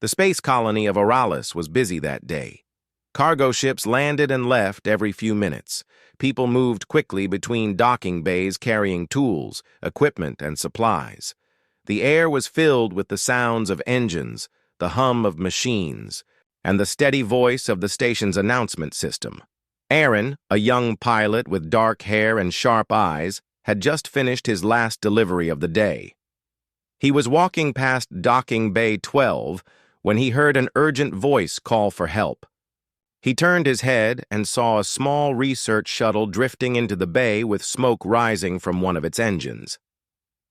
The space colony of Orcs was busy that day. Cargo ships landed and left every few minutes. People moved quickly between docking bays carrying tools, equipment, and supplies. The air was filled with the sounds of engines, the hum of machines, and the steady voice of the station's announcement system. Aaron, a young pilot with dark hair and sharp eyes, had just finished his last delivery of the day. He was walking past Docking Bay 12 when he heard an urgent voice call for help. He turned his head and saw a small research shuttle drifting into the bay with smoke rising from one of its engines.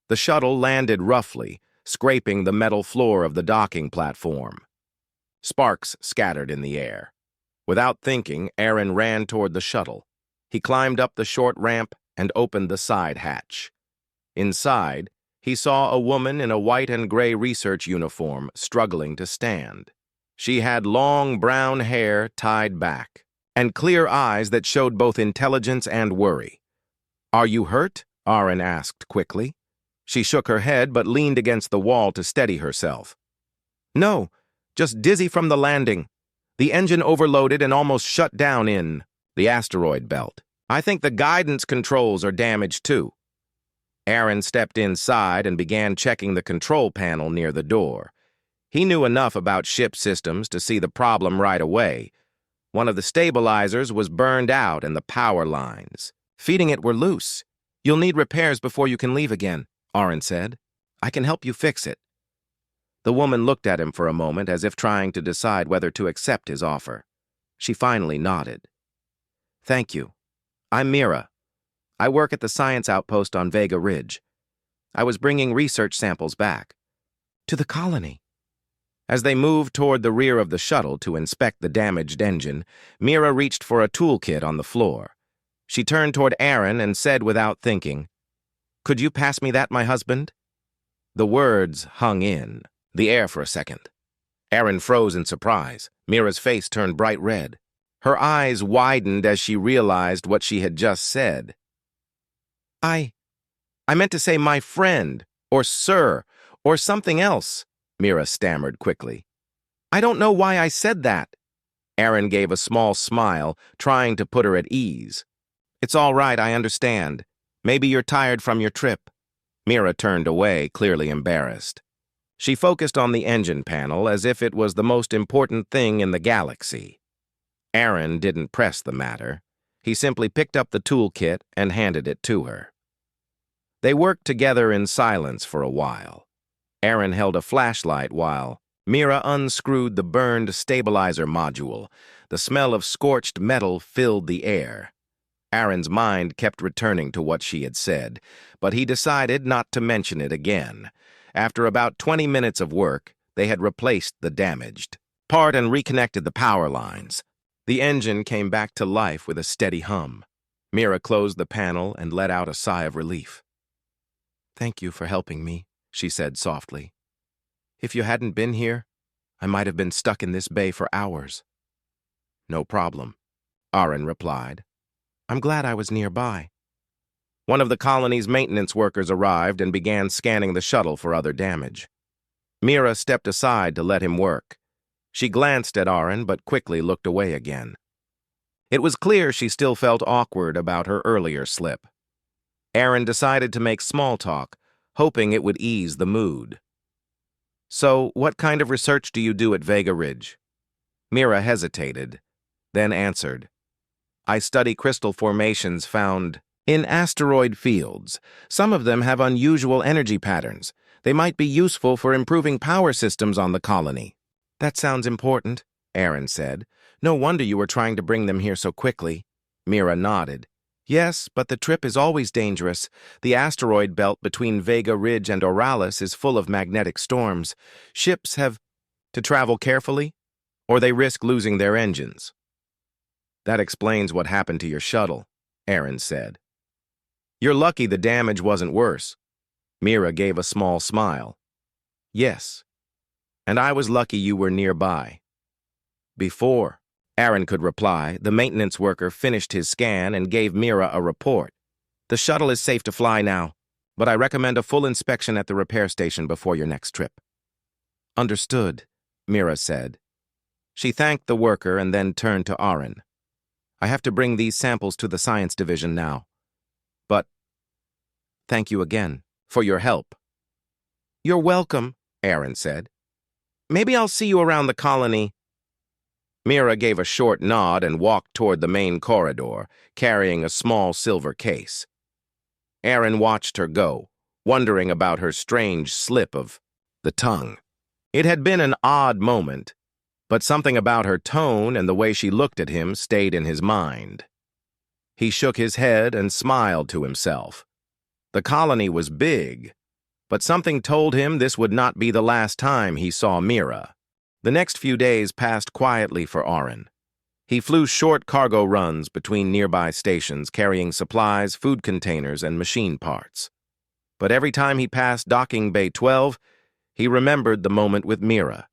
The shuttle landed roughly, scraping the metal floor of the docking platform. Sparks scattered in the air. Without thinking, Aaron ran toward the shuttle. He climbed up the short ramp and opened the side hatch. Inside, he saw a woman in a white and gray research uniform struggling to stand. She had long brown hair tied back, and clear eyes that showed both intelligence and worry. "Are you hurt?" Aaron asked quickly. She shook her head but leaned against the wall to steady herself. "No, just dizzy from the landing. The engine overloaded and almost shut down in the asteroid belt. I think the guidance controls are damaged too." Aaron stepped inside and began checking the control panel near the door. He knew enough about ship systems to see the problem right away. One of the stabilizers was burned out and the power lines feeding it were loose. "You'll need repairs before you can leave again," Aaron said. "I can help you fix it." The woman looked at him for a moment as if trying to decide whether to accept his offer. She finally nodded. "Thank you. I'm Mira. I work at the science outpost on Vega Ridge. I was bringing research samples back to the colony." As they moved toward the rear of the shuttle to inspect the damaged engine, Mira reached for a toolkit on the floor. She turned toward Aaron and said without thinking, "Could you pass me that, my husband?" The words hung in the air for a second. Aaron froze in surprise. Mira's face turned bright red. Her eyes widened as she realized what she had just said. I meant to say my friend, or sir, or something else," Mira stammered quickly. "I don't know why I said that." Aaron gave a small smile, trying to put her at ease. "It's all right, I understand. Maybe you're tired from your trip." Mira turned away, clearly embarrassed. She focused on the engine panel as if it was the most important thing in the galaxy. Aaron didn't press the matter. He simply picked up the toolkit and handed it to her. They worked together in silence for a while. Aaron held a flashlight while Mira unscrewed the burned stabilizer module. The smell of scorched metal filled the air. Aaron's mind kept returning to what she had said, but he decided not to mention it again. After about 20 minutes of work, they had replaced the damaged part and reconnected the power lines. The engine came back to life with a steady hum. Mira closed the panel and let out a sigh of relief. "Thank you for helping me," she said softly. "If you hadn't been here, I might have been stuck in this bay for hours." "No problem," Aaron replied. "I'm glad I was nearby." One of the colony's maintenance workers arrived and began scanning the shuttle for other damage. Mira stepped aside to let him work. She glanced at Aaron but quickly looked away again. It was clear she still felt awkward about her earlier slip. Aaron decided to make small talk, hoping it would ease the mood. "So, what kind of research do you do at Vega Ridge?" Mira hesitated, then answered, "I study crystal formations found in asteroid fields. Some of them have unusual energy patterns. They might be useful for improving power systems on the colony." "That sounds important," Aaron said. "No wonder you were trying to bring them here so quickly." Mira nodded. "Yes, but the trip is always dangerous. The asteroid belt between Vega Ridge and Orcs is full of magnetic storms. Ships have to travel carefully, or they risk losing their engines." "That explains what happened to your shuttle," Aaron said. "You're lucky the damage wasn't worse." Mira gave a small smile. "Yes, and I was lucky you were nearby." Before Aaron could reply, the maintenance worker finished his scan and gave Mira a report. "The shuttle is safe to fly now, but I recommend a full inspection at the repair station before your next trip." "Understood," Mira said. She thanked the worker and then turned to Aaron. I have to bring these samples to the science division now. But thank you again for your help. You're welcome, Aaron said. Maybe I'll see you around the colony. Mira gave a short nod and walked toward the main corridor, carrying a small silver case. Aaron watched her go, wondering about her strange slip of the tongue. It had been an odd moment, but something about her tone and the way she looked at him stayed in his mind. He shook his head and smiled to himself. The colony was big, but something told him this would not be the last time he saw Mira. The next few days passed quietly for Aaron. He flew short cargo runs between nearby stations carrying supplies, food containers, and machine parts. But every time he passed Docking Bay 12, he remembered the moment with Mira.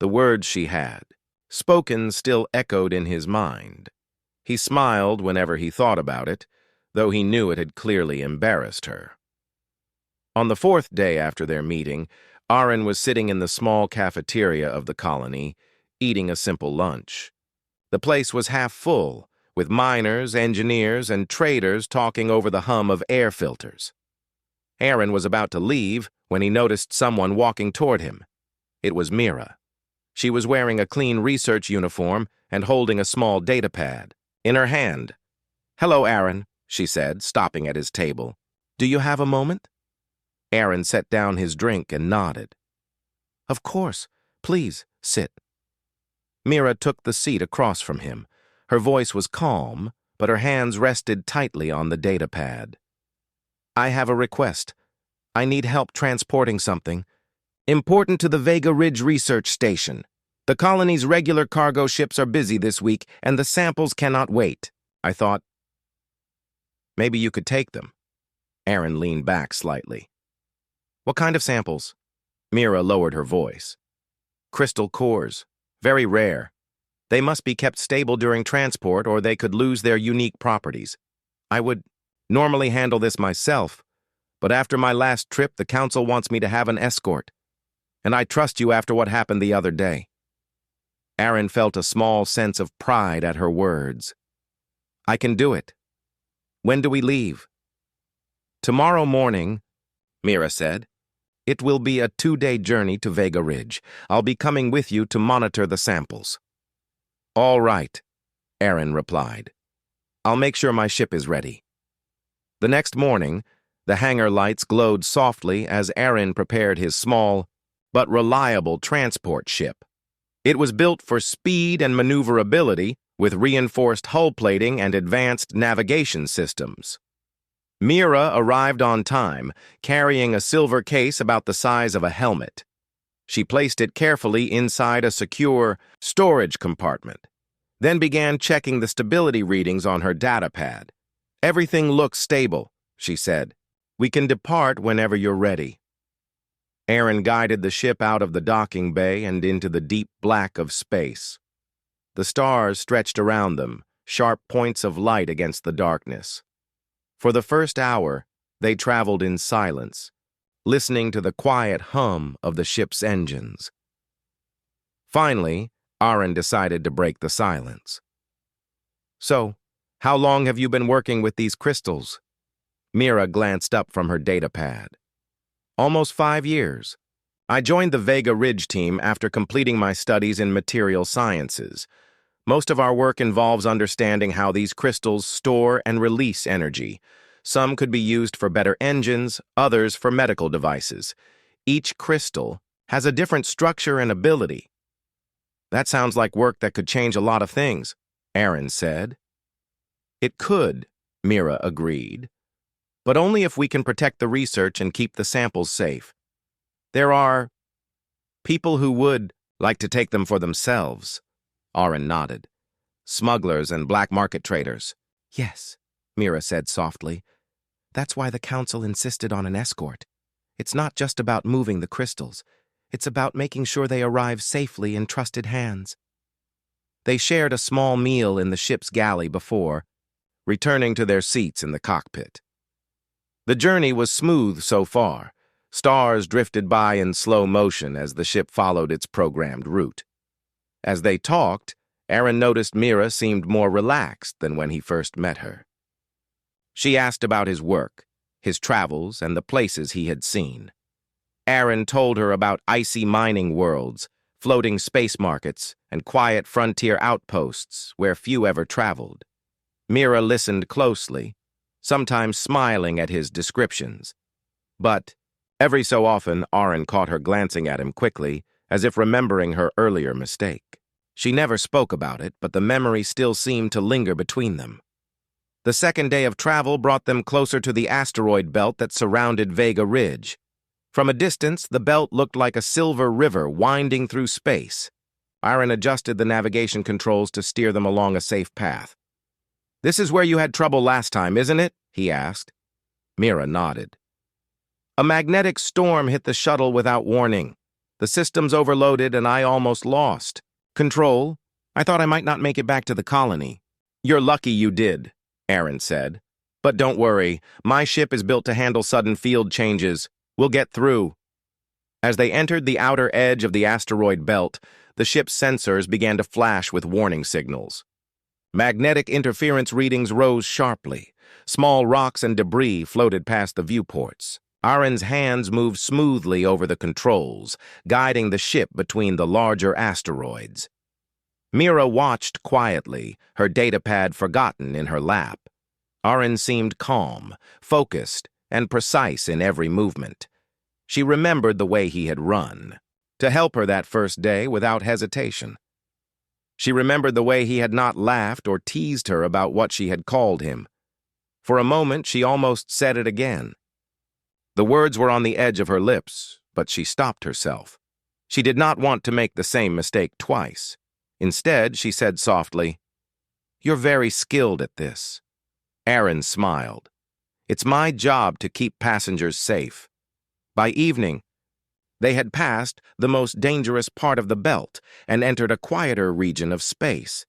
The words she had spoken still echoed in his mind. He smiled whenever he thought about it, though he knew it had clearly embarrassed her. On the fourth day after their meeting, Aaron was sitting in the small cafeteria of the colony, eating a simple lunch. The place was half full, with miners, engineers, and traders talking over the hum of air filters. Aaron was about to leave when he noticed someone walking toward him. It was Mira. She was wearing a clean research uniform and holding a small data pad in her hand. "Hello, Aaron," she said, stopping at his table. "Do you have a moment?" Aaron set down his drink and nodded. "Of course. Please, sit." Mira took the seat across from him. Her voice was calm, but her hands rested tightly on the data pad. "I have a request. I need help transporting something. Important to the Vega Ridge Research Station. The colony's regular cargo ships are busy this week, and the samples cannot wait." I thought, maybe you could take them. Aaron leaned back slightly. "What kind of samples?" Mira lowered her voice. "Crystal cores. Very rare. They must be kept stable during transport or they could lose their unique properties. I would normally handle this myself, but after my last trip, the council wants me to have an escort. And I trust you after what happened the other day." Aaron felt a small sense of pride at her words. "I can do it. When do we leave?" "Tomorrow morning," Mira said. "It will be a 2-day journey to Vega Ridge. I'll be coming with you to monitor the samples." "All right," Aaron replied. "I'll make sure my ship is ready." The next morning, the hangar lights glowed softly as Aaron prepared his small but reliable transport ship. It was built for speed and maneuverability with reinforced hull plating and advanced navigation systems. Mira arrived on time, carrying a silver case about the size of a helmet. She placed it carefully inside a secure storage compartment, then began checking the stability readings on her data pad. "Everything looks stable," she said. "We can depart whenever you're ready." Aaron guided the ship out of the docking bay and into the deep black of space. The stars stretched around them, sharp points of light against the darkness. For the first hour, they traveled in silence, listening to the quiet hum of the ship's engines. Finally, Aaron decided to break the silence. "So, how long have you been working with these crystals?" Mira glanced up from her data pad. "Almost 5 years. I joined the Vega Ridge team after completing my studies in material sciences. Most of our work involves understanding how these crystals store and release energy. Some could be used for better engines, others for medical devices. Each crystal has a different structure and ability." "That sounds like work that could change a lot of things," Aaron said. "It could," Mira agreed, "but only if we can protect the research and keep the samples safe. There are people who would like to take them for themselves." Aaron nodded. "Smugglers and black market traders." "Yes," Mira said softly. "That's why the council insisted on an escort. It's not just about moving the crystals. It's about making sure they arrive safely in trusted hands." They shared a small meal in the ship's galley before returning to their seats in the cockpit. The journey was smooth so far. Stars drifted by in slow motion as the ship followed its programmed route. As they talked, Aaron noticed Mira seemed more relaxed than when he first met her. She asked about his work, his travels, and the places he had seen. Aaron told her about icy mining worlds, floating space markets, and quiet frontier outposts where few ever traveled. Mira listened closely, sometimes smiling at his descriptions. But every so often, Aaron caught her glancing at him quickly, as if remembering her earlier mistake. She never spoke about it, but the memory still seemed to linger between them. The second day of travel brought them closer to the asteroid belt that surrounded Vega Ridge. From a distance, the belt looked like a silver river winding through space. Aaron adjusted the navigation controls to steer them along a safe path. "This is where you had trouble last time, isn't it?" he asked. Mira nodded. "A magnetic storm hit the shuttle without warning. The systems overloaded and I almost lost. Control, I thought I might not make it back to the colony." "You're lucky you did," Aaron said. "But don't worry, my ship is built to handle sudden field changes. We'll get through." As they entered the outer edge of the asteroid belt, the ship's sensors began to flash with warning signals. Magnetic interference readings rose sharply. Small rocks and debris floated past the viewports. Aaron's hands moved smoothly over the controls, guiding the ship between the larger asteroids. Mira watched quietly, her datapad forgotten in her lap. Aaron seemed calm, focused, and precise in every movement. She remembered the way he had run, to help her that first day without hesitation. She remembered the way he had not laughed or teased her about what she had called him. For a moment, she almost said it again. The words were on the edge of her lips, but she stopped herself. She did not want to make the same mistake twice. Instead, she said softly, "You're very skilled at this." Aaron smiled. "It's my job to keep passengers safe." By evening, they had passed the most dangerous part of the belt and entered a quieter region of space.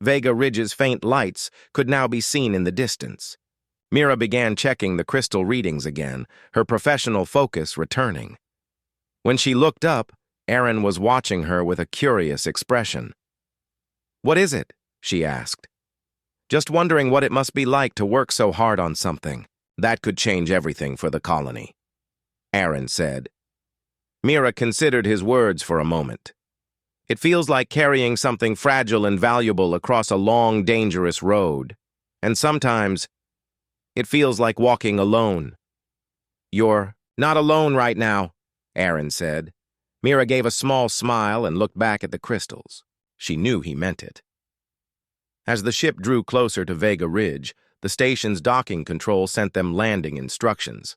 Vega Ridge's faint lights could now be seen in the distance. Mira began checking the crystal readings again, her professional focus returning. When she looked up, Aaron was watching her with a curious expression. "What is it?" she asked. "Just wondering what it must be like to work so hard on something. That could change everything for the colony," Aaron said. Mira considered his words for a moment. "It feels like carrying something fragile and valuable across a long, dangerous road. And sometimes, it feels like walking alone." "You're not alone right now," Aaron said. Mira gave a small smile and looked back at the crystals. She knew he meant it. As the ship drew closer to Vega Ridge, the station's docking control sent them landing instructions.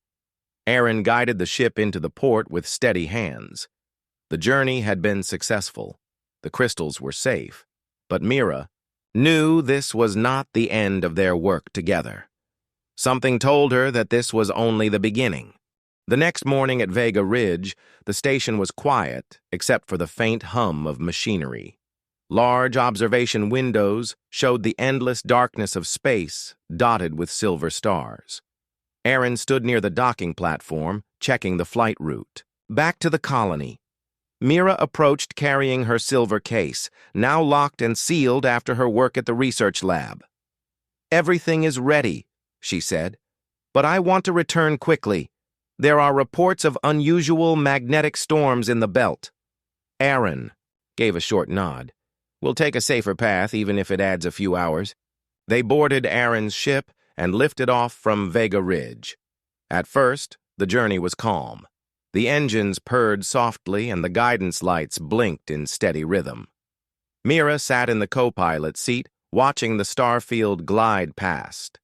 Aaron guided the ship into the port with steady hands. The journey had been successful. The crystals were safe. But Mira knew this was not the end of their work together. Something told her that this was only the beginning. The next morning at Vega Ridge, the station was quiet except for the faint hum of machinery. Large observation windows showed the endless darkness of space dotted with silver stars. Aaron stood near the docking platform, checking the flight route. Back to the colony. Mira approached carrying her silver case, now locked and sealed after her work at the research lab. "Everything is ready," she said, "but I want to return quickly. There are reports of unusual magnetic storms in the belt." Aaron gave a short nod. "We'll take a safer path, even if it adds a few hours." They boarded Aaron's ship and lifted off from Vega Ridge. At first, the journey was calm. The engines purred softly and the guidance lights blinked in steady rhythm. Mira sat in the co-pilot seat, watching the starfield glide past.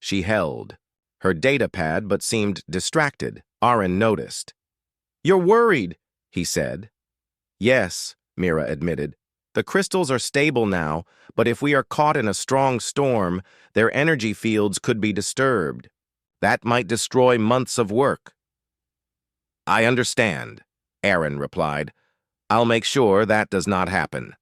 She held her datapad but seemed distracted. Aaron noticed. "You're worried," he said. "Yes," Mira admitted. "The crystals are stable now, but if we are caught in a strong storm, their energy fields could be disturbed. That might destroy months of work." "I understand," Aaron replied. "I'll make sure that does not happen."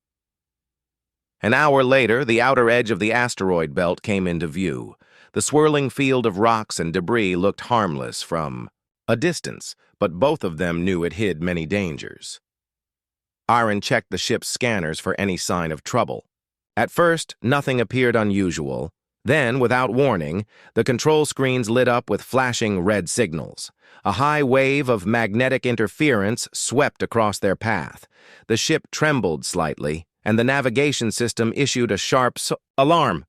An hour later, the outer edge of the asteroid belt came into view. The swirling field of rocks and debris looked harmless from A distance, but both of them knew it hid many dangers. Aaron checked the ship's scanners for any sign of trouble. At first, nothing appeared unusual. Then, without warning, the control screens lit up with flashing red signals. A high wave of magnetic interference swept across their path. The ship trembled slightly, and the navigation system issued a sharp alarm.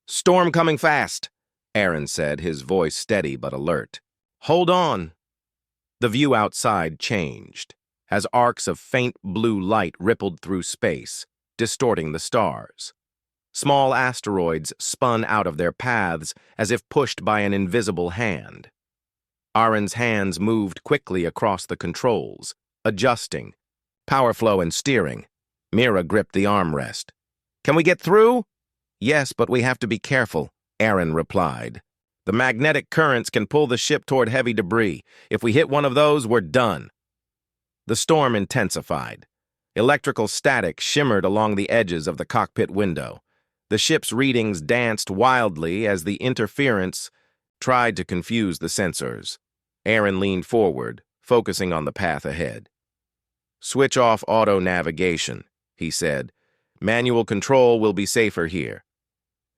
"Storm coming fast," Aaron said, his voice steady but alert. "Hold on." The view outside changed, as arcs of faint blue light rippled through space, distorting the stars. Small asteroids spun out of their paths as if pushed by an invisible hand. Aaron's hands moved quickly across the controls, adjusting, power flow and steering. Mira gripped the armrest. "Can we get through?" "Yes, but we have to be careful," Aaron replied. "The magnetic currents can pull the ship toward heavy debris. If we hit one of those, we're done." The storm intensified. Electrical static shimmered along the edges of the cockpit window. The ship's readings danced wildly as the interference tried to confuse the sensors. Aaron leaned forward, focusing on the path ahead. "Switch off auto navigation," he said. "Manual control will be safer here."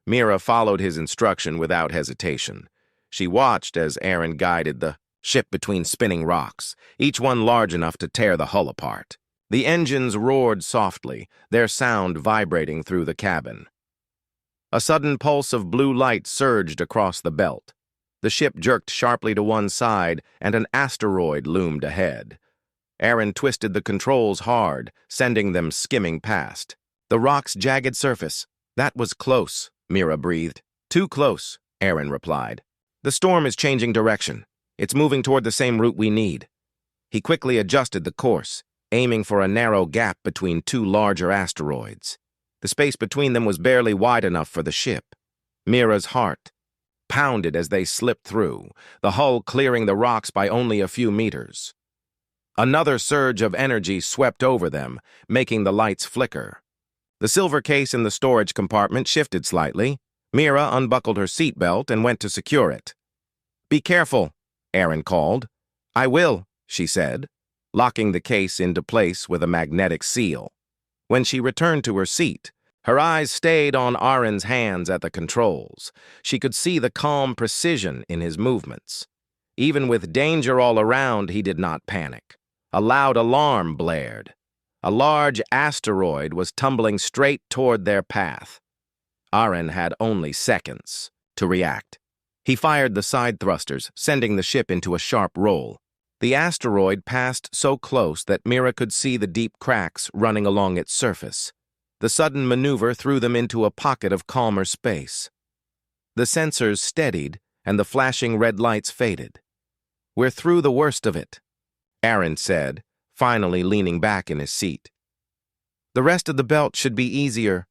Mira followed his instruction without hesitation. She watched as Aaron guided the ship between spinning rocks, each one large enough to tear the hull apart. The engines roared softly, their sound vibrating through the cabin. A sudden pulse of blue light surged across the belt. The ship jerked sharply to one side, and an asteroid loomed ahead. Aaron twisted the controls hard, sending them skimming past. The rock's jagged surface. "That was close," Mira breathed. "Too close," Aaron replied. "The storm is changing direction. It's moving toward the same route we need." He quickly adjusted the course, aiming for a narrow gap between two larger asteroids. The space between them was barely wide enough for the ship. Mira's heart pounded as they slipped through, the hull clearing the rocks by only a few meters. Another surge of energy swept over them, making the lights flicker. The silver case in the storage compartment shifted slightly. Mira unbuckled her seatbelt and went to secure it. "Be careful," Aaron called. "I will," she said, locking the case into place with a magnetic seal. When she returned to her seat, her eyes stayed on Aaron's hands at the controls. She could see the calm precision in his movements. Even with danger all around, he did not panic. A loud alarm blared. A large asteroid was tumbling straight toward their path. Aaron had only seconds to react. He fired the side thrusters, sending the ship into a sharp roll. The asteroid passed so close that Mira could see the deep cracks running along its surface. The sudden maneuver threw them into a pocket of calmer space. The sensors steadied, and the flashing red lights faded. "We're through the worst of it," Aaron said, finally leaning back in his seat. "The rest of the belt should be easier."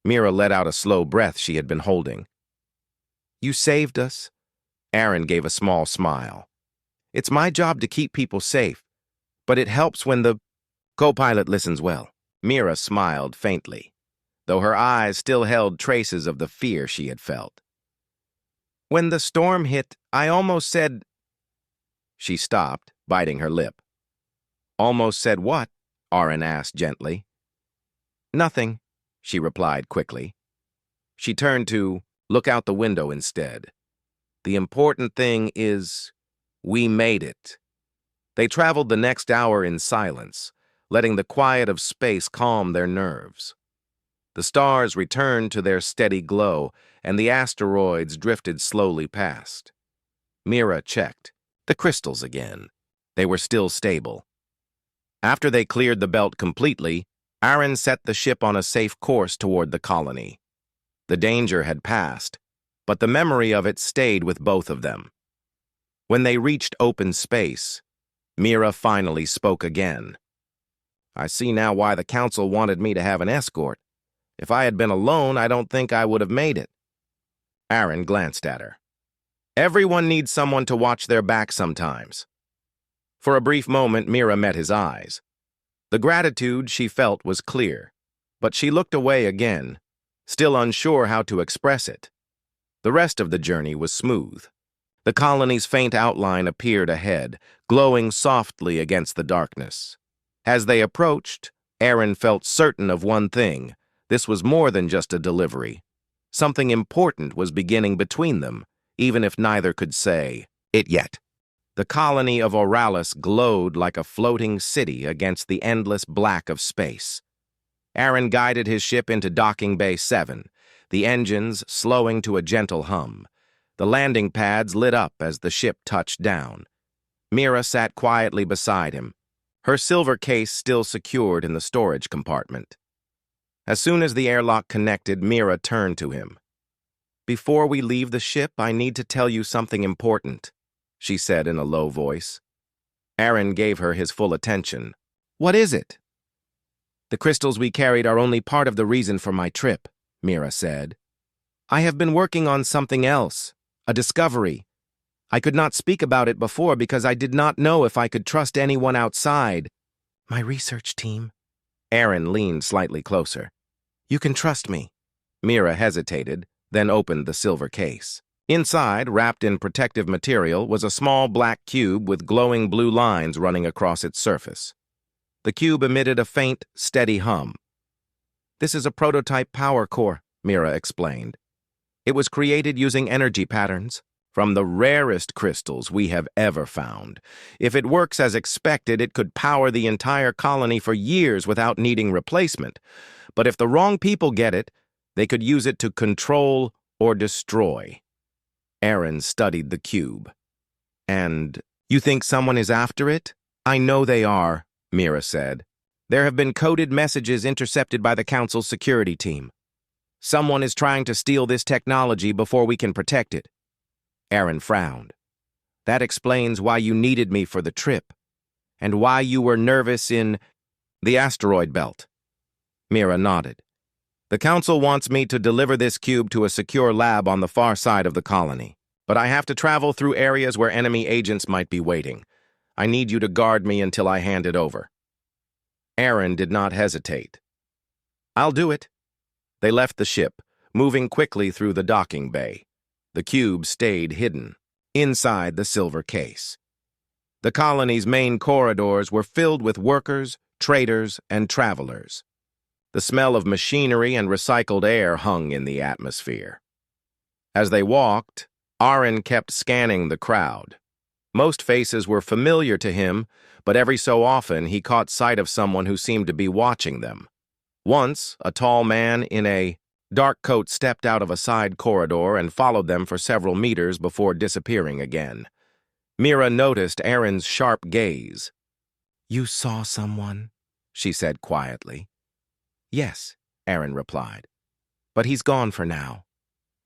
Mira let out a slow breath she had been holding. "You saved us." Aaron gave a small smile. "It's my job to keep people safe, but it helps when the co-pilot listens well." Mira smiled faintly, though her eyes still held traces of the fear she had felt. "When the storm hit, I almost said—" She stopped, biting her lip. "Almost said what?" Aaron asked gently. "Nothing," she replied quickly. She turned to look out the window instead. "The important thing is, we made it." They traveled the next hour in silence, letting the quiet of space calm their nerves. The stars returned to their steady glow, and the asteroids drifted slowly past. Mira checked the crystals again. They were still stable. After they cleared the belt completely, Aaron set the ship on a safe course toward the colony. The danger had passed, but the memory of it stayed with both of them. When they reached open space, Mira finally spoke again. "I see now why the council wanted me to have an escort. If I had been alone, I don't think I would have made it." Aaron glanced at her. "Everyone needs someone to watch their back sometimes." For a brief moment, Mira met his eyes. The gratitude she felt was clear, but she looked away again, still unsure how to express it. The rest of the journey was smooth. The colony's faint outline appeared ahead, glowing softly against the darkness. As they approached, Aaron felt certain of one thing. This was more than just a delivery. Something important was beginning between them, even if neither could say it yet. The colony of Oralis glowed like a floating city against the endless black of space. Aaron guided his ship into Docking Bay 7, the engines slowing to a gentle hum. The landing pads lit up as the ship touched down. Mira sat quietly beside him, her silver case still secured in the storage compartment. As soon as the airlock connected, Mira turned to him. "Before we leave the ship, I need to tell you something important," she said in a low voice. Aaron gave her his full attention. "What is it?" "The crystals we carried are only part of the reason for my trip," Mira said. "I have been working on something else, a discovery. I could not speak about it before because I did not know if I could trust anyone outside." "My research team." Aaron leaned slightly closer. "You can trust me." Mira hesitated, then opened the silver case. Inside, wrapped in protective material, was a small black cube with glowing blue lines running across its surface. The cube emitted a faint, steady hum. "This is a prototype power core," Mira explained. "It was created using energy patterns from the rarest crystals we have ever found. If it works as expected, it could power the entire colony for years without needing replacement. But if the wrong people get it, they could use it to control or destroy." Aaron studied the cube. "And you think someone is after it?" "I know they are," Mira said. "There have been coded messages intercepted by the Council's security team. Someone is trying to steal this technology before we can protect it." Aaron frowned. "That explains why you needed me for the trip, and why you were nervous in the asteroid belt." Mira nodded. "The Council wants me to deliver this cube to a secure lab on the far side of the colony, but I have to travel through areas where enemy agents might be waiting. I need you to guard me until I hand it over." Aaron did not hesitate. "I'll do it." They left the ship, moving quickly through the docking bay. The cube stayed hidden, inside the silver case. The colony's main corridors were filled with workers, traders, and travelers. The smell of machinery and recycled air hung in the atmosphere. As they walked, Aaron kept scanning the crowd. Most faces were familiar to him, but every so often he caught sight of someone who seemed to be watching them. Once, a tall man in a dark coat stepped out of a side corridor and followed them for several meters before disappearing again. Mira noticed Aaron's sharp gaze. "You saw someone?" she said quietly. "Yes," Aaron replied. "But he's gone for now.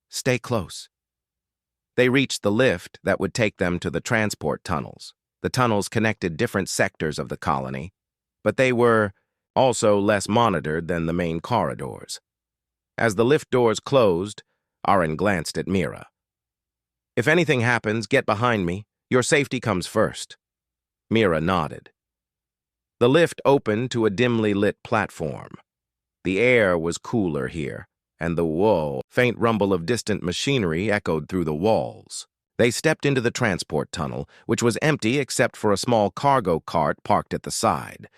Stay close." They reached the lift that would take them to the transport tunnels. The tunnels connected different sectors of the colony, but they were also less monitored than the main corridors. As the lift doors closed, Aaron glanced at Mira. "If anything happens, get behind me. Your safety comes first." Mira nodded. The lift opened to a dimly lit platform. The air was cooler here, and the faint rumble of distant machinery echoed through the walls. They stepped into the transport tunnel, which was empty except for a small cargo cart parked at the side.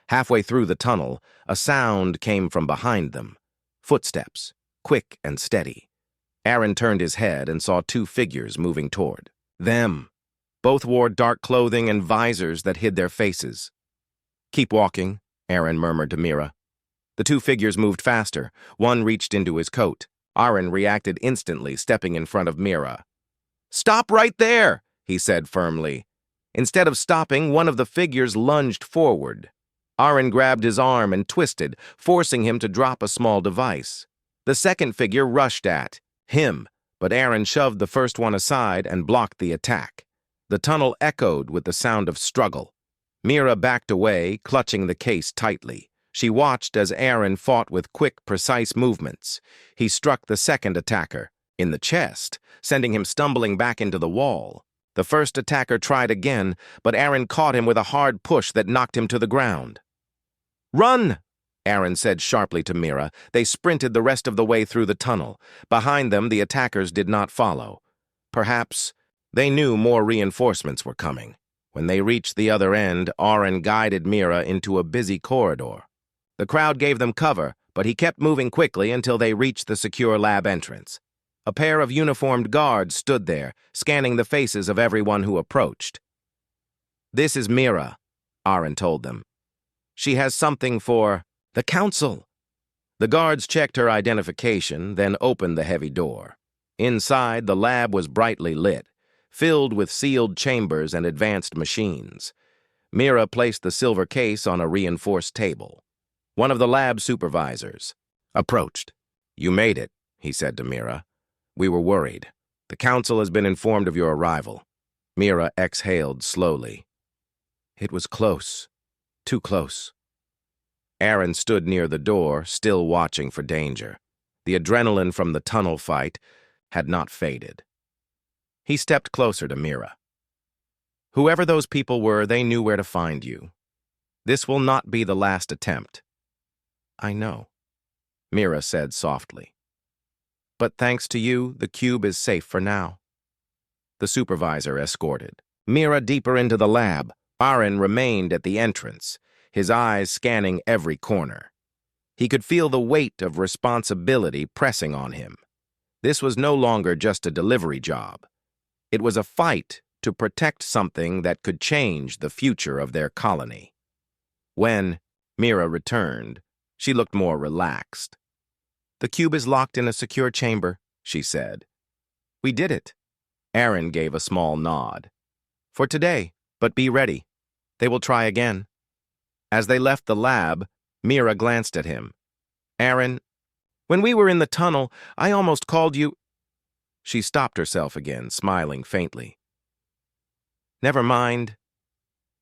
Halfway through the tunnel, a sound came from behind them. Footsteps, quick and steady. Aaron turned his head and saw two figures moving toward them. Both wore dark clothing and visors that hid their faces. "Keep walking," Aaron murmured to Mira. The two figures moved faster. One reached into his coat. Aaron reacted instantly, stepping in front of Mira. "Stop right there," he said firmly. Instead of stopping, one of the figures lunged forward. Aaron grabbed his arm and twisted, forcing him to drop a small device. The second figure rushed at him, but Aaron shoved the first one aside and blocked the attack. The tunnel echoed with the sound of struggle. Mira backed away, clutching the case tightly. She watched as Aaron fought with quick, precise movements. He struck the second attacker in the chest, sending him stumbling back into the wall. The first attacker tried again, but Aaron caught him with a hard push that knocked him to the ground. "Run!" Aaron said sharply to Mira. They sprinted the rest of the way through the tunnel. Behind them, the attackers did not follow. Perhaps They knew more reinforcements were coming. When they reached the other end, Aaron guided Mira into a busy corridor. The crowd gave them cover, but he kept moving quickly until they reached the secure lab entrance. A pair of uniformed guards stood there, scanning the faces of everyone who approached. "This is Mira," Aaron told them. "She has something for the council." The guards checked her identification, then opened the heavy door. Inside, the lab was brightly lit, filled with sealed chambers and advanced machines. Mira placed the silver case on a reinforced table. One of the lab supervisors approached. "You made it," he said to Mira. "We were worried. The council has been informed of your arrival." Mira exhaled slowly. It was close. Too close. Aaron stood near the door, still watching for danger. The adrenaline from the tunnel fight had not faded. He stepped closer to Mira. "Whoever those people were, they knew where to find you. This will not be the last attempt." "I know," Mira said softly. "But thanks to you, the cube is safe for now." The supervisor escorted Mira deeper into the lab. Aaron remained at the entrance, his eyes scanning every corner. He could feel the weight of responsibility pressing on him. This was no longer just a delivery job. It was a fight to protect something that could change the future of their colony. When Mira returned, she looked more relaxed. "The cube is locked in a secure chamber," she said. "We did it." Aaron gave a small nod. "For today, but be ready. They will try again." As they left the lab, Mira glanced at him. "Aaron, when we were in the tunnel, I almost called you—" She stopped herself again, smiling faintly. "Never mind."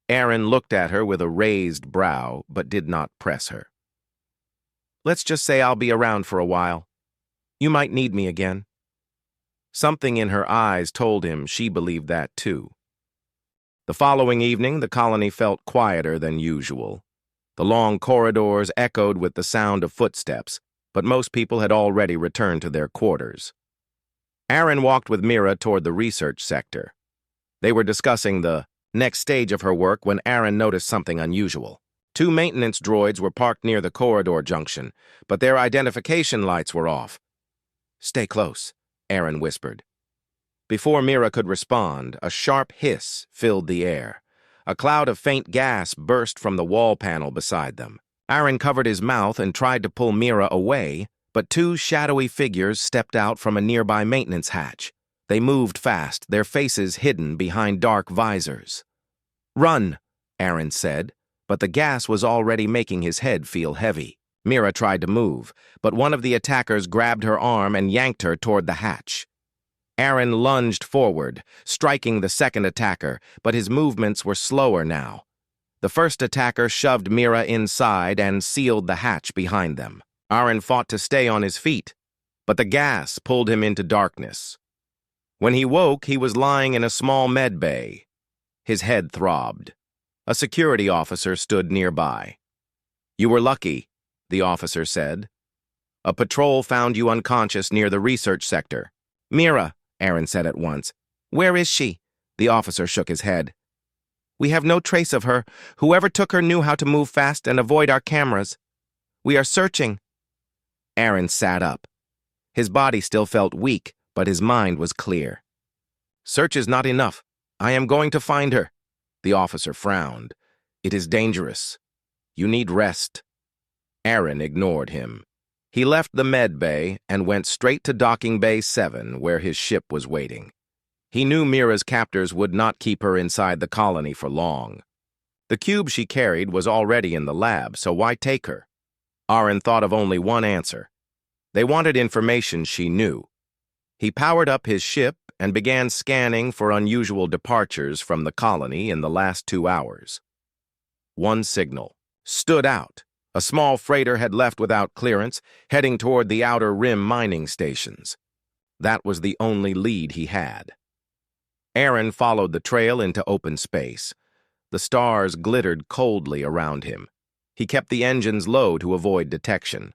Aaron looked at her with a raised brow, but did not press her. "Let's just say I'll be around for a while. You might need me again." Something in her eyes told him she believed that too. The following evening, the colony felt quieter than usual. The long corridors echoed with the sound of footsteps, but most people had already returned to their quarters. Aaron walked with Mira toward the research sector. They were discussing the next stage of her work when Aaron noticed something unusual. Two maintenance droids were parked near the corridor junction, but their identification lights were off. "Stay close," Aaron whispered. Before Mira could respond, a sharp hiss filled the air. A cloud of faint gas burst from the wall panel beside them. Aaron covered his mouth and tried to pull Mira away, but two shadowy figures stepped out from a nearby maintenance hatch. They moved fast, their faces hidden behind dark visors. "Run," Aaron said, but the gas was already making his head feel heavy. Mira tried to move, but one of the attackers grabbed her arm and yanked her toward the hatch. Aaron lunged forward, striking the second attacker, but his movements were slower now. The first attacker shoved Mira inside and sealed the hatch behind them. Aaron fought to stay on his feet, but the gas pulled him into darkness. When he woke, he was lying in a small med bay. His head throbbed. A security officer stood nearby. "You were lucky," the officer said. "A patrol found you unconscious near the research sector." "Mira," Aaron said at once. "Where is she?" The officer shook his head. "We have no trace of her. Whoever took her knew how to move fast and avoid our cameras. We are searching." Aaron sat up. His body still felt weak, but his mind was clear. "Search is not enough. I am going to find her." The officer frowned. "It is dangerous. You need rest." Aaron ignored him. He left the med bay and went straight to docking bay 7, where his ship was waiting. He knew Mira's captors would not keep her inside the colony for long. The cube she carried was already in the lab, so why take her? Aaron thought of only one answer. They wanted information she knew. He powered up his ship and began scanning for unusual departures from the colony in the last 2 hours. One signal stood out. A small freighter had left without clearance, heading toward the outer rim mining stations. That was the only lead he had. Aaron followed the trail into open space. The stars glittered coldly around him. He kept the engines low to avoid detection.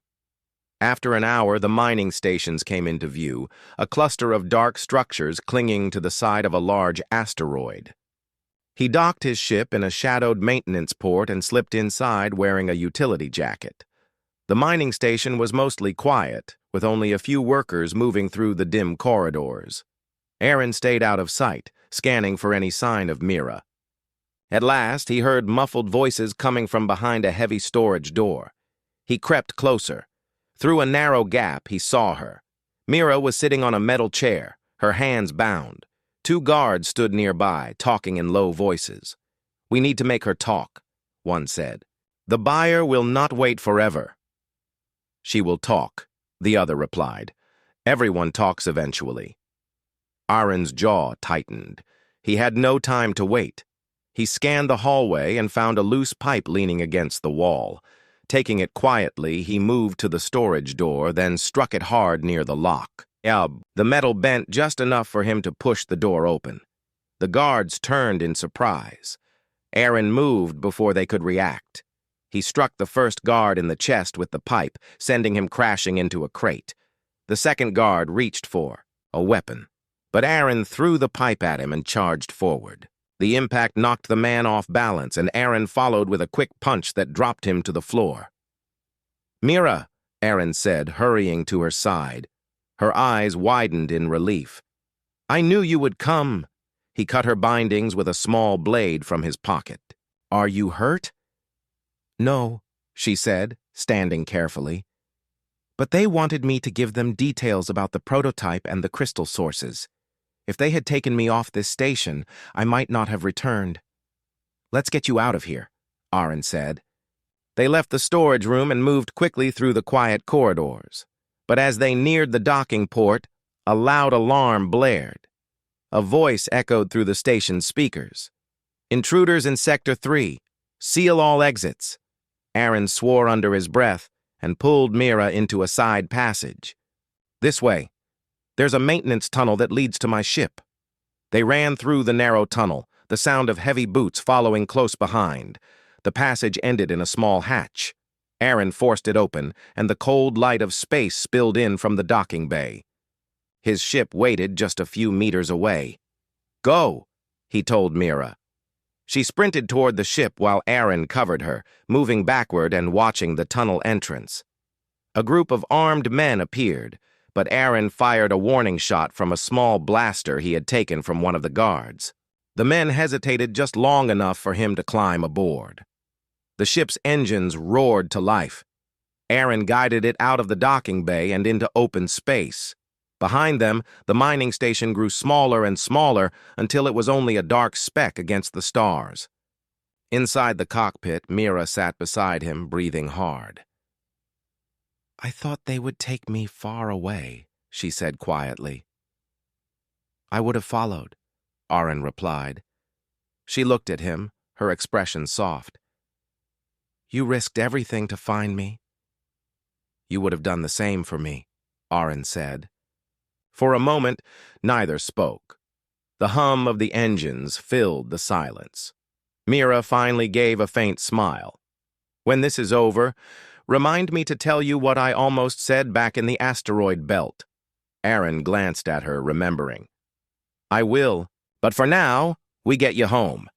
After an hour, the mining stations came into view, a cluster of dark structures clinging to the side of a large asteroid. He docked his ship in a shadowed maintenance port and slipped inside wearing a utility jacket. The mining station was mostly quiet, with only a few workers moving through the dim corridors. Aaron stayed out of sight, scanning for any sign of Mira. At last, he heard muffled voices coming from behind a heavy storage door. He crept closer. Through a narrow gap, he saw her. Mira was sitting on a metal chair, her hands bound. Two guards stood nearby, talking in low voices. "We need to make her talk," one said. "The buyer will not wait forever." "She will talk," the other replied. "Everyone talks eventually." Aaron's jaw tightened. He had no time to wait. He scanned the hallway and found a loose pipe leaning against the wall. Taking it quietly, he moved to the storage door, then struck it hard near the lock. The metal bent just enough for him to push the door open. The guards turned in surprise. Aaron moved before they could react. He struck the first guard in the chest with the pipe, sending him crashing into a crate. The second guard reached for a weapon, but Aaron threw the pipe at him and charged forward. The impact knocked the man off balance, and Aaron followed with a quick punch that dropped him to the floor. "Mira," Aaron said, hurrying to her side. Her eyes widened in relief. "I knew you would come." He cut her bindings with a small blade from his pocket. "Are you hurt?" "No," she said, standing carefully. "But they wanted me to give them details about the prototype and the crystal sources. If they had taken me off this station, I might not have returned." "Let's get you out of here," Aaron said. They left the storage room and moved quickly through the quiet corridors. But as they neared the docking port, a loud alarm blared. A voice echoed through the station's speakers. "Intruders in Sector 3. Seal all exits." Aaron swore under his breath and pulled Mira into a side passage. "This way. There's a maintenance tunnel that leads to my ship." They ran through the narrow tunnel, the sound of heavy boots following close behind. The passage ended in a small hatch. Aaron forced it open, and the cold light of space spilled in from the docking bay. His ship waited just a few meters away. "Go," he told Mira. She sprinted toward the ship while Aaron covered her, moving backward and watching the tunnel entrance. A group of armed men appeared, but Aaron fired a warning shot from a small blaster he had taken from one of the guards. The men hesitated just long enough for him to climb aboard. The ship's engines roared to life. Aaron guided it out of the docking bay and into open space. Behind them, the mining station grew smaller and smaller until it was only a dark speck against the stars. Inside the cockpit, Mira sat beside him, breathing hard. "I thought they would take me far away," she said quietly. "I would have followed," Aaron replied. She looked at him, her expression soft. "You risked everything to find me." "You would have done the same for me," Aaron said. For a moment, neither spoke. The hum of the engines filled the silence. Mira finally gave a faint smile. "When this is over, remind me to tell you what I almost said back in the asteroid belt." Aaron glanced at her, remembering. "I will, but for now, we get you home."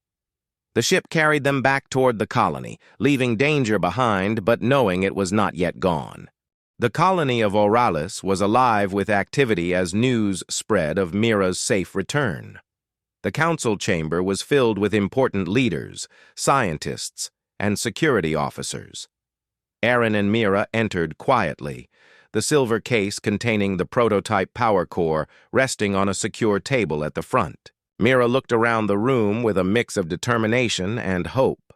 The ship carried them back toward the colony, leaving danger behind but knowing it was not yet gone. The colony of Orcs was alive with activity as news spread of Mira's safe return. The council chamber was filled with important leaders, scientists, and security officers. Aaron and Mira entered quietly, the silver case containing the prototype power core resting on a secure table at the front. Mira looked around the room with a mix of determination and hope.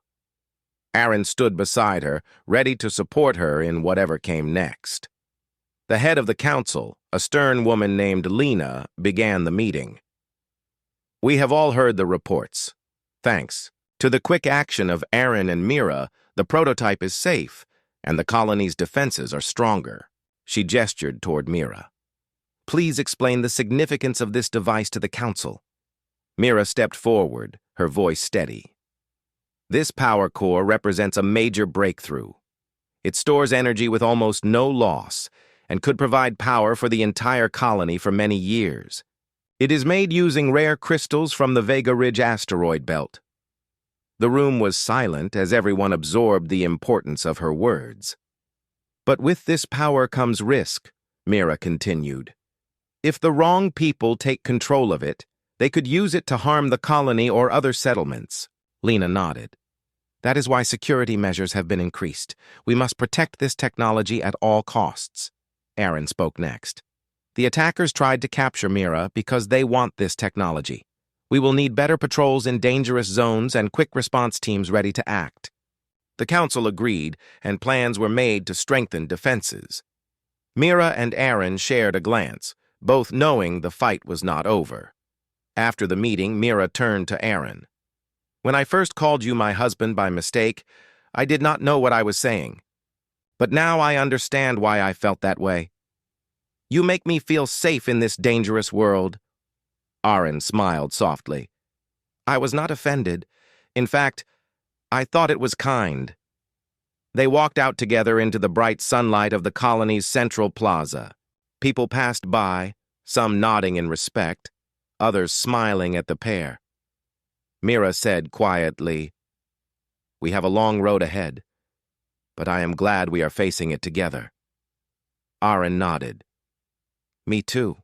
Aaron stood beside her, ready to support her in whatever came next. The head of the council, a stern woman named Lena, began the meeting. "We have all heard the reports. Thanks to the quick action of Aaron and Mira, the prototype is safe, and the colony's defenses are stronger." She gestured toward Mira. "Please explain the significance of this device to the council." Mira stepped forward, her voice steady. "This power core represents a major breakthrough. It stores energy with almost no loss and could provide power for the entire colony for many years. It is made using rare crystals from the Vega Ridge asteroid belt. The room was silent as everyone absorbed the importance of her words. But with this power comes risk, Mira continued. If the wrong people take control of it, they could use it to harm the colony or other settlements. Lena nodded. That is why security measures have been increased. We must protect this technology at all costs. Aaron spoke next. The attackers tried to capture Mira because they want this technology. We will need better patrols in dangerous zones and quick response teams ready to act. The council agreed, and plans were made to strengthen defenses. Mira and Aaron shared a glance, both knowing the fight was not over. After the meeting, Mira turned to Aaron. When I first called you my husband by mistake, I did not know what I was saying. But now I understand why I felt that way. You make me feel safe in this dangerous world. Aaron smiled softly. I was not offended. In fact, I thought it was kind. They walked out together into the bright sunlight of the colony's central plaza. People passed by, some nodding in respect, others smiling at the pair. Mira said quietly, We have a long road ahead, but I am glad we are facing it together. Aaron nodded. Me too.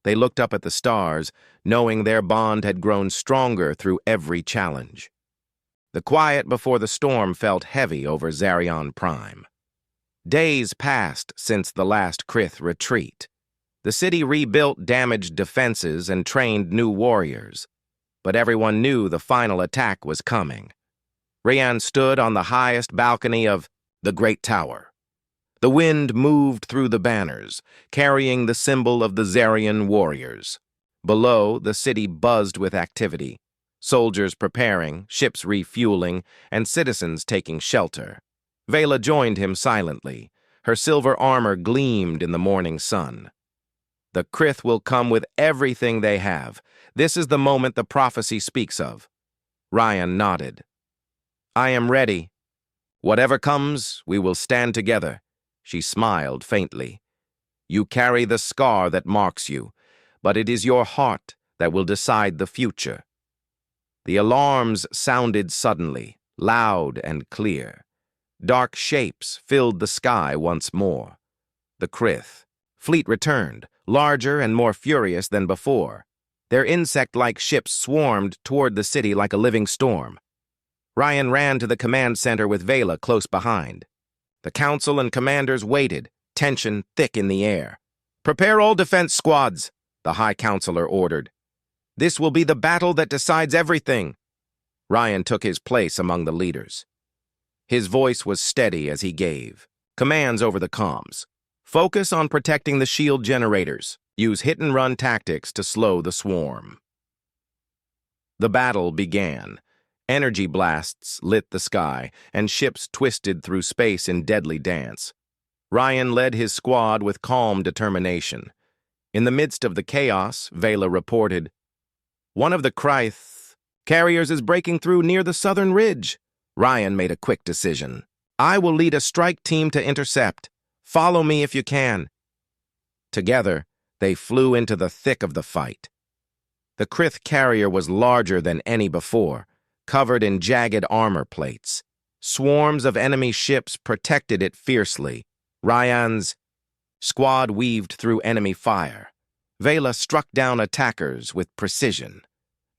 They looked up at the stars, knowing their bond had grown stronger through every challenge. The quiet before the storm felt heavy over Zarion Prime. Days passed since the last Krith retreat. The city rebuilt damaged defenses and trained new warriors. But everyone knew the final attack was coming. Rayan stood on the highest balcony of the Great Tower. The wind moved through the banners, carrying the symbol of the Zarian warriors. Below, the city buzzed with activity. Soldiers preparing, ships refueling, and citizens taking shelter. Vela joined him silently. Her silver armor gleamed in the morning sun. The Krith will come with everything they have. This is the moment the prophecy speaks of. Ryan nodded. I am ready. Whatever comes, we will stand together. She smiled faintly. You carry the scar that marks you, but it is your heart that will decide the future. The alarms sounded suddenly, loud and clear. Dark shapes filled the sky once more. The Krith fleet returned, larger and more furious than before. Their insect-like ships swarmed toward the city like a living storm. Ryan ran to the command center with Vela close behind. The council and commanders waited, tension thick in the air. Prepare all defense squads, the High Counselor ordered. This will be the battle that decides everything. Ryan took his place among the leaders. His voice was steady as he gave commands over the comms. Focus on protecting the shield generators. Use hit-and-run tactics to slow the swarm. The battle began. Energy blasts lit the sky, and ships twisted through space in deadly dance. Ryan led his squad with calm determination. In the midst of the chaos, Vela reported, One of the Kryth carriers is breaking through near the southern ridge. Ryan made a quick decision. I will lead a strike team to intercept. Follow me if you can. Together, they flew into the thick of the fight. The Krith carrier was larger than any before, covered in jagged armor plates. Swarms of enemy ships protected it fiercely. Ryan's squad weaved through enemy fire. Vela struck down attackers with precision.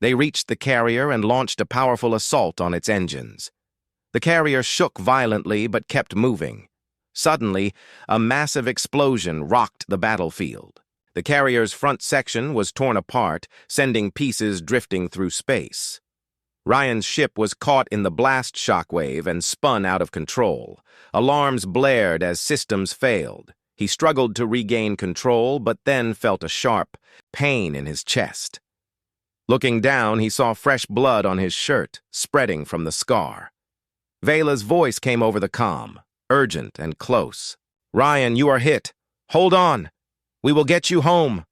They reached the carrier and launched a powerful assault on its engines. The carrier shook violently but kept moving. Suddenly, a massive explosion rocked the battlefield. The carrier's front section was torn apart, sending pieces drifting through space. Ryan's ship was caught in the blast shockwave and spun out of control. Alarms blared as systems failed. He struggled to regain control, but then felt a sharp pain in his chest. Looking down, he saw fresh blood on his shirt, spreading from the scar. Vela's voice came over the comm, urgent and close. Ryan, you are hit. Hold on. We will get you home.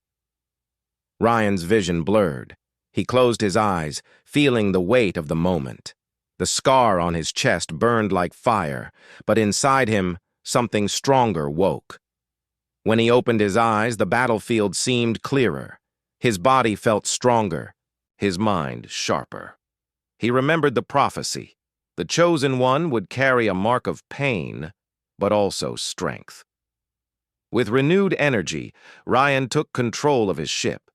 Ryan's vision blurred. He closed his eyes, feeling the weight of the moment. The scar on his chest burned like fire, but inside him, something stronger woke. When he opened his eyes, the battlefield seemed clearer. His body felt stronger, his mind sharper. He remembered the prophecy. The chosen one would carry a mark of pain, but also strength. With renewed energy, Ryan took control of his ship.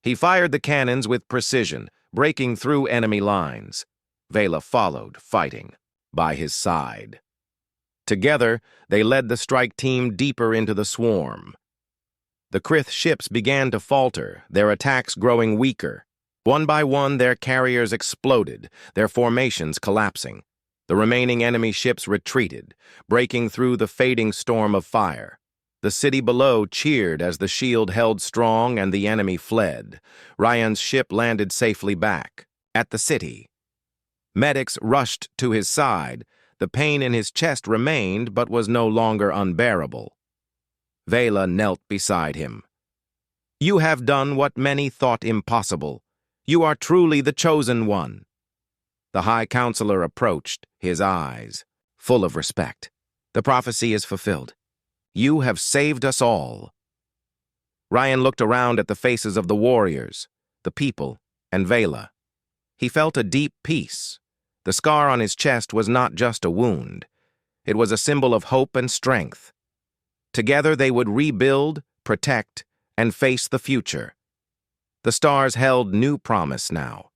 He fired the cannons with precision, breaking through enemy lines. Vela followed, fighting, by his side. Together, they led the strike team deeper into the swarm. The Krith ships began to falter, their attacks growing weaker. One by one, their carriers exploded, their formations collapsing. The remaining enemy ships retreated, breaking through the fading storm of fire. The city below cheered as the shield held strong and the enemy fled. Ryan's ship landed safely back, at the city. Medics rushed to his side. The pain in his chest remained, but was no longer unbearable. Vela knelt beside him. "You have done what many thought impossible. You are truly the chosen one." The High Counselor approached, his eyes full of respect. "The prophecy is fulfilled. You have saved us all." Ryan looked around at the faces of the warriors, the people, and Vela. He felt a deep peace. The scar on his chest was not just a wound. It was a symbol of hope and strength. Together they would rebuild, protect, and face the future. The stars held new promise now.